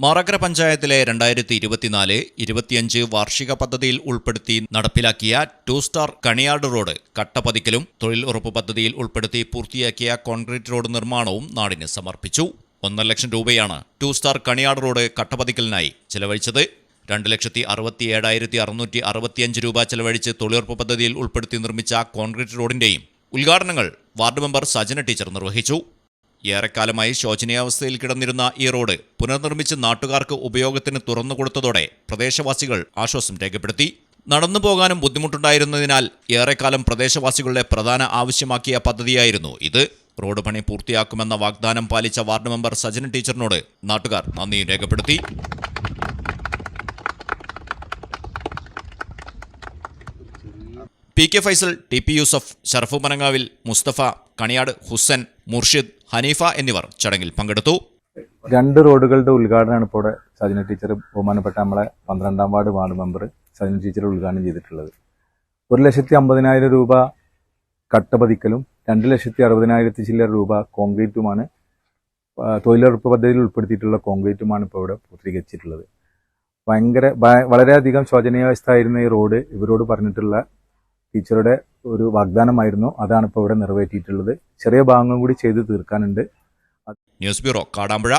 മാറക്കര പഞ്ചായത്തിലെ 2024-25 വാർഷിക പദ്ധതിയിൽ ഉൾപ്പെടുത്തി നടപ്പിലാക്കിയ 2 സ്റ്റാർ കണിയാട് റോഡ് കട്ടപതിക്കലും തൊഴിൽ ഉറപ്പ് പദ്ധതിയിൽ ഉൾപ്പെടുത്തി പൂർത്തിയാക്കിയ കോൺക്രീറ്റ് റോഡ് നിർമ്മാണവും നാടിന് സമർപ്പിച്ചു. 1.5 ലക്ഷം രൂപയാണ് 2 സ്റ്റാർ കണിയാട് റോഡ് കട്ടപതിക്കലിനായി ചെലവഴിച്ചത്. 2,67,665 രൂപ ചെലവഴിച്ച് തൊഴിലുറപ്പ് പദ്ധതിയിൽ ഉൾപ്പെടുത്തി നിർമ്മിച്ച കോൺക്രീറ്റ് റോഡിന്റെയും ഉദ്ഘാടനങ്ങൾ വാർഡ് മെമ്പർ സജന ടീച്ചർ നിർവഹിച്ചു. ഏറെക്കാലമായി ശോചനീയാവസ്ഥയിൽ കിടന്നിരുന്ന ഈ റോഡ് പുനർനിർമ്മിച്ച് നാട്ടുകാർക്ക് ഉപയോഗത്തിന് തുറന്നുകൊടുത്തതോടെ പ്രദേശവാസികൾ ആശ്വാസം രേഖപ്പെടുത്തി. നടന്നു പോകാനും ബുദ്ധിമുട്ടുണ്ടായിരുന്നതിനാൽ ഏറെക്കാലം പ്രദേശവാസികളുടെ പ്രധാന ആവശ്യമാക്കിയ പദ്ധതിയായിരുന്നു ഇത്. റോഡ് പണി പൂർത്തിയാക്കുമെന്ന വാഗ്ദാനം പാലിച്ച വാർഡ് മെമ്പർ സജന ടീച്ചറിനോട് നാട്ടുകാർ നന്ദിയും രേഖപ്പെടുത്തി. P K Faisal, T P Yusuf, Sharaf പനങ്ങാവിൽ, മുസ്തഫ, കണിയാട് ഹുസൻ, മുർഷിദ്, ഹനീഫ എന്നിവർ ചടങ്ങിൽ പങ്കെടുത്തു. 2 റോഡുകളുടെ ഉദ്ഘാടനമാണ് ഇപ്പോൾ സജന ടീച്ചർ, ബഹുമാനപ്പെട്ട നമ്മളെ 12ാം വാർഡ് മെമ്പർ സജന ടീച്ചർ ഉദ്ഘാടനം ചെയ്തിട്ടുള്ളത്. 1,50,000 രൂപ കട്ടപതിക്കലും 2,60,000 ചില്ലറ രൂപ കോൺക്രീറ്റുമാണ്, തൊഴിലുറപ്പ് പദ്ധതിയിൽ ഉൾപ്പെടുത്തിയിട്ടുള്ള കോൺക്രീറ്റുമാണ് ഇപ്പോൾ ഇവിടെ പൂർത്തീകരിച്ചിട്ടുള്ളത്. വളരെയധികം ശോചനീയാവസ്ഥയായിരുന്ന ഈ റോഡ് ഇവരോട് പറഞ്ഞിട്ടുള്ള ടീച്ചറുടെ ഒരു വാഗ്ദാനമായിരുന്നു. അതാണ് ഇപ്പോൾ ഇവിടെ നിറവേറ്റിയിട്ടുള്ളത്. ചെറിയ ഭാഗങ്ങൾ കൂടി ചെയ്തു തീർക്കാനുണ്ട്. News bureau, Kadampuzha.